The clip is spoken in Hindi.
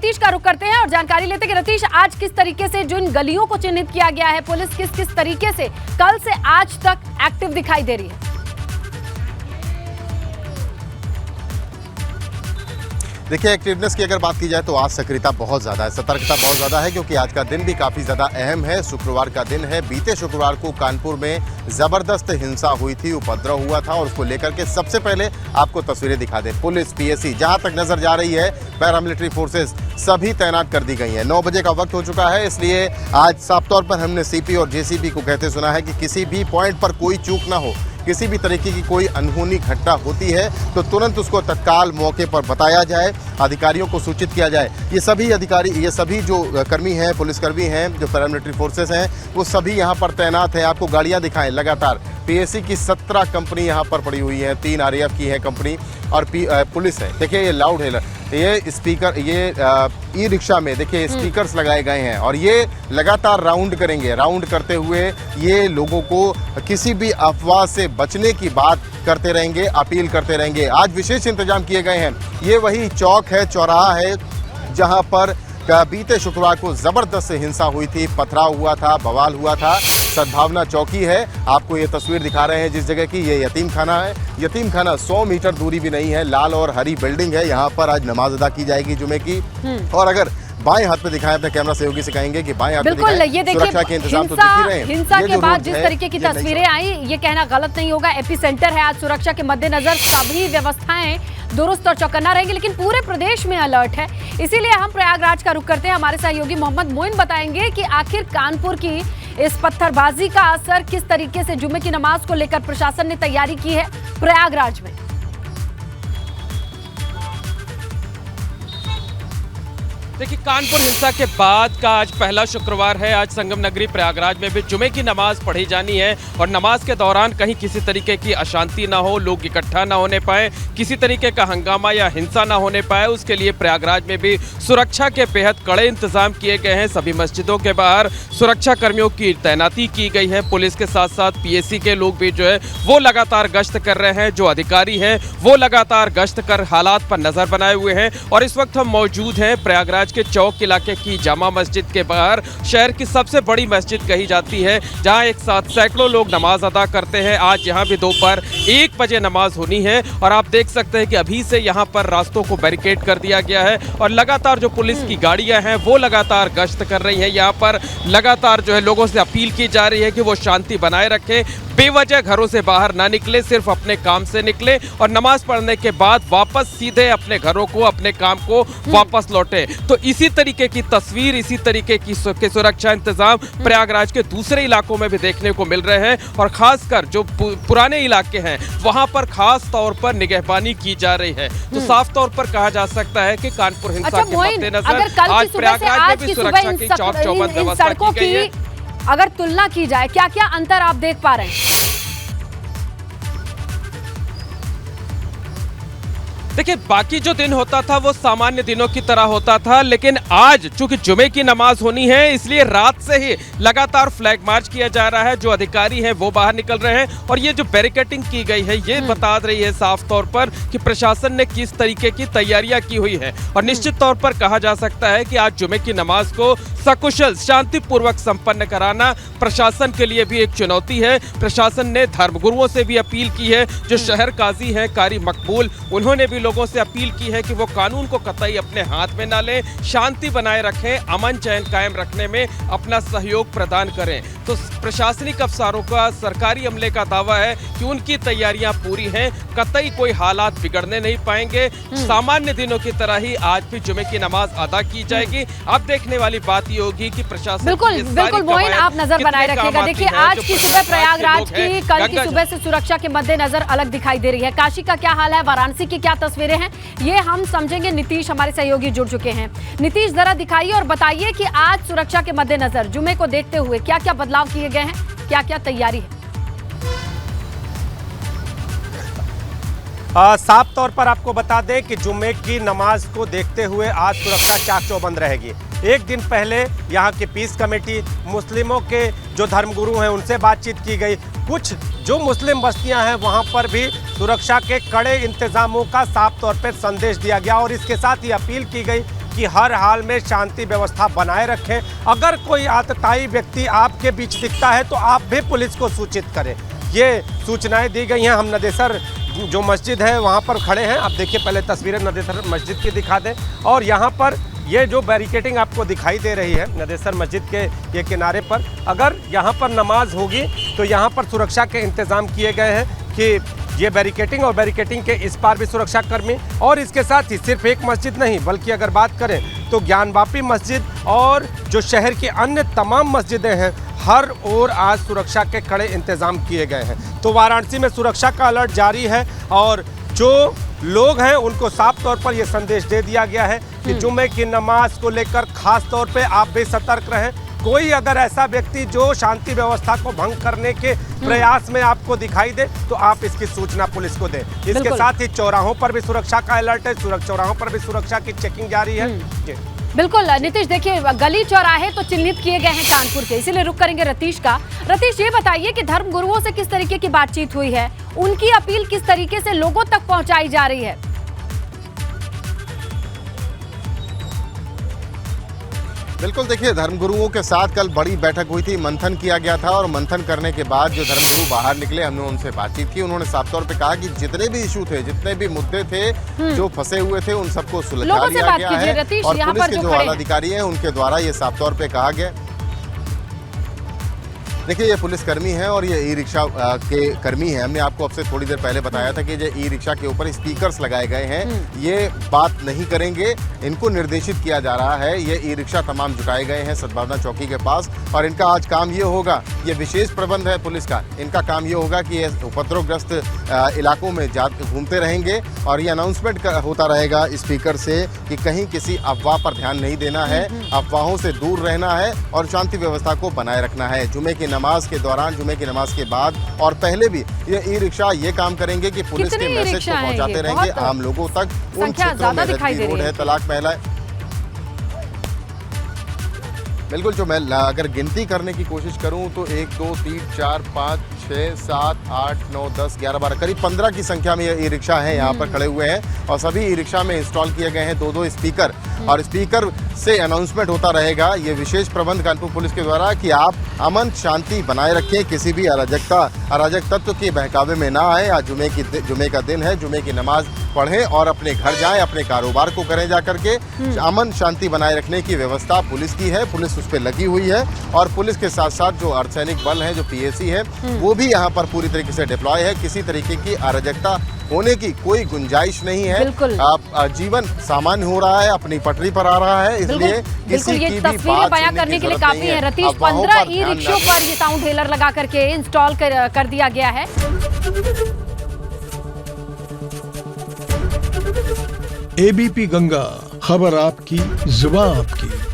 रतीश का रुख करते हैं और जानकारी लेते हैं कि रतीश, आज किस तरीके से जिन गलियों को चिन्हित किया गया है, पुलिस किस किस तरीके से कल से आज तक एक्टिव दिखाई दे रही है? देखिए, एक्टिवनेस की अगर बात की जाए तो आज सक्रियता बहुत ज़्यादा है, सतर्कता बहुत ज़्यादा है, क्योंकि आज का दिन भी काफ़ी ज़्यादा अहम है। शुक्रवार का दिन है। बीते शुक्रवार को कानपुर में ज़बरदस्त हिंसा हुई थी, उपद्रव हुआ था और उसको लेकर के सबसे पहले आपको तस्वीरें दिखा दें। पुलिस, पीएसी, जहाँ तक नज़र जा रही है, पैरामिलिट्री फोर्सेस सभी तैनात कर दी गई हैं। 9 बजे का वक्त हो चुका है, इसलिए आज साफ तौर पर हमने सीपी और जेसीबी को कहते सुना है कि किसी भी पॉइंट पर कोई चूक ना हो, किसी भी तरीके की कोई अनहोनी घटना होती है तो तुरंत उसको तत्काल मौके पर बताया जाए, अधिकारियों को सूचित किया जाए। ये सभी जो कर्मी हैं, पुलिसकर्मी हैं, जो पैरामिलिट्री फोर्सेस हैं, वो सभी यहाँ पर तैनात हैं। आपको गाड़ियाँ दिखाएं लगातार। पीएसी की 17 कंपनी यहाँ पर पड़ी हुई है, 3 आरएएफ की है कंपनी और पुलिस है। देखिए, ये लाउड है, ये स्पीकर, ये ई रिक्शा में देखिए स्पीकर्स लगाए गए हैं और ये लगातार राउंड करेंगे। राउंड करते हुए ये लोगों को किसी भी अफवाह से बचने की बात करते रहेंगे, अपील करते रहेंगे। आज विशेष इंतजाम किए गए हैं। ये वही चौक है, चौराहा है, जहां पर बीते शुक्रवार को जबरदस्त हिंसा हुई थी, पथराव हुआ था, बवाल हुआ था। सद्भावना चौकी है, आपको ये तस्वीर दिखा रहे हैं जिस जगह की। ये यतीम खाना है। यतीम खाना 100 मीटर दूरी भी नहीं है, लाल और हरी बिल्डिंग है। यहाँ पर आज नमाज अदा की जाएगी जुमे की। और अगर बाएं हाथ पे दिखाएं, अपने कैमरा सहयोगी से कहेंगे कि बाएं हाथ पे दिखाएं। ये देखिए, सुरक्षा के इंतजाम तो दिख ही रहे हैं। हिंसा के बाद जिस तरीके की तस्वीरें आई, ये कहना गलत नहीं होगा। एपिसेंटर है आज, सुरक्षा के मद्देनजर सभी व्यवस्थाएं दुरुस्त और चौकन्ना रहेंगी, लेकिन पूरे प्रदेश में अलर्ट है। इसीलिए हम प्रयागराज का रुख करते हैं। हमारे सहयोगी मोहम्मद मोइन बताएंगे कि आखिर कानपुर की इस पत्थरबाजी का असर किस तरीके से जुमे की नमाज को लेकर प्रशासन ने तैयारी की है प्रयागराज में। देखिए, कानपुर हिंसा के बाद का आज पहला शुक्रवार है। आज संगम नगरी प्रयागराज में भी जुमे की नमाज पढ़ी जानी है और नमाज के दौरान कहीं किसी तरीके की अशांति ना हो, लोग इकट्ठा ना होने पाए, किसी तरीके का हंगामा या हिंसा ना होने पाए, उसके लिए प्रयागराज में भी सुरक्षा के बेहद कड़े इंतजाम किए गए हैं। सभी मस्जिदों के बाहर सुरक्षा कर्मियों की तैनाती की गई है। पुलिस के साथ साथ पीएसी के लोग भी जो है वो लगातार गश्त कर रहे हैं। जो अधिकारी हैं वो लगातार गश्त कर हालात पर नजर बनाए हुए हैं। और इस वक्त हम मौजूद हैं प्रयागराज के चौक इलाके की जामा मस्जिद के बाहर। शहर की सबसे बड़ी मस्जिद कही जाती है, जहां एक साथ सैकड़ों लोग नमाज अदा करते हैं। आज यहां भी दोपहर 1 बजे नमाज होनी है और आप देख सकते हैं कि अभी से यहां पर रास्तों को बैरिकेड कर दिया गया है और लगातार जो पुलिस की गाड़ियां हैं वो लगातार गश्त कर रही हैं। यहां पर लगातार जो है लोगों से अपील की जा रही है कि वो शांति बनाए रखें, बेवजह घरों से बाहर ना निकले, सिर्फ अपने काम से निकले और नमाज पढ़ने के बाद वापस सीधे अपने घरों को, अपने काम को वापस लौटे। तो इसी तरीके की तस्वीर, इसी तरीके की सुरक्षा इंतजाम प्रयागराज के दूसरे इलाकों में भी देखने को मिल रहे हैं और खासकर जो पुराने इलाके हैं वहां पर खास तौर पर निगहबानी की जा रही है। तो साफ तौर पर कहा जा सकता है कि कानपुर हिंसा के मद्देनजर आज प्रयागराज में भी सुरक्षा की चौक चौबंद व्यवस्था की गई है। अगर तुलना की जाए, क्या क्या अंतर आप देख पा रहे हैं? देखिए, बाकी जो दिन होता था वो सामान्य दिनों की तरह होता था, लेकिन आज चूंकि जुमे की नमाज होनी है इसलिए रात से ही लगातार फ्लैग मार्च किया जा रहा है। जो अधिकारी हैं वो बाहर निकल रहे हैं और ये जो बैरिकेडिंग की गई है ये बता रही है साफ तौर पर कि प्रशासन ने किस तरीके की तैयारियां की हुई है। और निश्चित तौर पर कहा जा सकता है कि आज जुमे की नमाज को सकुशल शांतिपूर्वक संपन्न कराना प्रशासन के लिए भी एक चुनौती है। प्रशासन ने धर्मगुरुओं से भी अपील की है। जो शहर काजी हैं कारी मकबूल, उन्होंने भी लोगों से अपील की है कि वो कानून को कतई अपने हाथ में ना लें, शांति बनाए रखें, अमन चैन कायम रखने में अपना सहयोग प्रदान करें। तो प्रशासनिक अफसरों का, सरकारी अमले का दावा है कि उनकी तैयारियां पूरी हैं, कतई कोई हालात बिगड़ने नहीं पाएंगे। सामान्य दिनों की तरह ही आज भी जुमे की नमाज अदा की जाएगी। अब देखने वाली बात ये होगी कि प्रशासन बिल्कुल मोइन, आप नजर बनाए रखिएगा। देखिए, आज की सुबह प्रयागराज की, कल की सुबह से सुरक्षा के मद्देनजर अलग दिखाई दे रही है। काशी का क्या हाल है, वाराणसी की क्या तस्वीरें हैं, ये हम समझेंगे। नीतीश हमारे सहयोगी जुड़ चुके हैं। नीतीश, जरा दिखाइए और बताइए कि आज सुरक्षा के मद्देनजर जुमे को देखते हुए क्या क्या बदलाव किए गए हैं, क्या क्या तैयारी है? साफ तौर पर आपको बता दें कि जुम्मे की नमाज को देखते हुए आज सुरक्षा चाक चौबंद रहेगी। एक दिन पहले यहाँ की पीस कमेटी, मुस्लिमों के जो धर्मगुरु हैं उनसे बातचीत की गई। कुछ जो मुस्लिम बस्तियां हैं वहाँ पर भी सुरक्षा के कड़े इंतजामों का साफ तौर पर संदेश दिया गया और इसके साथ ही अपील की गई कि हर हाल में शांति व्यवस्था बनाए रखें। अगर कोई आतताई व्यक्ति आपके बीच दिखता है तो आप भी पुलिस को सूचित करें। ये सूचनाएं दी गई हैं। हम नदेसर जो मस्जिद है वहाँ पर खड़े हैं। आप देखिए, पहले तस्वीरें नदेसर मस्जिद की दिखा दें। और यहाँ पर ये जो बैरिकेडिंग आपको दिखाई दे रही है नदेसर मस्जिद के ये किनारे पर, अगर यहाँ पर नमाज होगी तो यहाँ पर सुरक्षा के इंतज़ाम किए गए हैं कि ये बैरिकेडिंग और बैरिकेडिंग के इस पार भी सुरक्षा कर्मी, और इसके साथ ही सिर्फ एक मस्जिद नहीं बल्कि अगर बात करें तो ज्ञानवापी मस्जिद और जो शहर की अन्य तमाम मस्जिदें हैं, हर ओर आज सुरक्षा के कड़े इंतजाम किए गए हैं। तो वाराणसी में सुरक्षा का अलर्ट जारी है और जो लोग हैं उनको साफ तौर पर यह संदेश दे दिया गया है कि जुम्मे की नमाज को लेकर खास तौर पे आप भी सतर्क रहें। कोई अगर ऐसा व्यक्ति जो शांति व्यवस्था को भंग करने के प्रयास में आपको दिखाई दे तो आप इसकी सूचना पुलिस को दें। इसके साथ ही चौराहों पर भी सुरक्षा का अलर्ट है, चौराहों पर भी सुरक्षा की चेकिंग जारी है। बिल्कुल नीतीश, देखिए गली चौराहे तो चिन्हित किए गए हैं कानपुर के, इसीलिए रुक करेंगे रतीश का। रतीश, ये बताइए कि धर्म गुरुओं से किस तरीके की बातचीत हुई है, उनकी अपील किस तरीके से लोगों तक पहुंचाई जा रही है? बिल्कुल, देखिए धर्मगुरुओं के साथ कल बड़ी बैठक हुई थी, मंथन किया गया था और मंथन करने के बाद जो धर्मगुरु बाहर निकले हमने उनसे बातचीत की। उन्होंने साफ तौर पे कहा कि जितने भी इशू थे, जितने भी मुद्दे थे जो फंसे हुए थे, उन सबको सुलझा लिया गया है। और पुलिस के जो आला अधिकारी हैं उनके द्वारा ये साफ तौर पे कहा गया। देखिए, ये पुलिसकर्मी हैं और ये ई रिक्शा के कर्मी हैं। हमने आपको अब से थोड़ी देर पहले बताया था कि जो ई रिक्शा के ऊपर स्पीकर्स लगाए गए हैं, ये बात नहीं करेंगे, इनको निर्देशित किया जा रहा है। ये ई रिक्शा तमाम झुकाए गए हैं सद्भावना चौकी के पास और इनका आज काम ये होगा, ये विशेष प्रबंध है पुलिस का, इनका काम ये होगा कि ये उपद्रवग्रस्त इलाकों में घूमते रहेंगे और ये अनाउंसमेंट होता रहेगा स्पीकर से कि कहीं किसी अफवाह पर ध्यान नहीं देना है, अफवाहों से दूर रहना है और शांति व्यवस्था को बनाए रखना है। जुमे की नमाज के दौरान, जुमे की नमाज के बाद और पहले भी ये ई रिक्शा ये काम करेंगे कि पुलिस के मैसेज को पहुंचाते रहेंगे आम लोगों तक। उन क्षेत्रों में लड़की रोड है, तलाक महिला। बिल्कुल, जो मैं अगर गिनती करने की कोशिश करूं तो 1 2 3 4 5 6 7 8 9 10 11 12 करीब 15 की संख्या में ये ई रिक्शा है यहाँ पर खड़े हुए हैं और सभी ई रिक्शा में इंस्टॉल किए गए हैं 2-2 स्पीकर और स्पीकर से अनाउंसमेंट होता रहेगा। ये विशेष प्रबंध कानपुर पुलिस के द्वारा कि आप अमन शांति बनाए रखें, किसी भी अराजक तत्व के बहकावे में ना आए। आज जुमे का दिन है, जुमे की नमाज पढ़ें और अपने घर जाएं, अपने कारोबार को करें जाकर के। अमन शांति बनाए रखने की व्यवस्था पुलिस की है, पुलिस उस पर लगी हुई है और पुलिस के साथ साथ जो अर्धसैनिक बल है, जो पीएसी है, वो भी यहाँ पर पूरी तरीके से डिप्लॉय है। किसी तरीके की अराजकता होने की कोई गुंजाइश नहीं है। जीवन सामान्य हो रहा है, अपनी पटरी पर आ रहा है, इसलिए किसी की भी बात बयां करने के लिए काफी है। रतीश, 15 ई रिक्शों पर ये साउंड हेलर लगा करके इंस्टॉल कर दिया गया है। एबीपी गंगा, खबर आपकी, जुबान आपकी।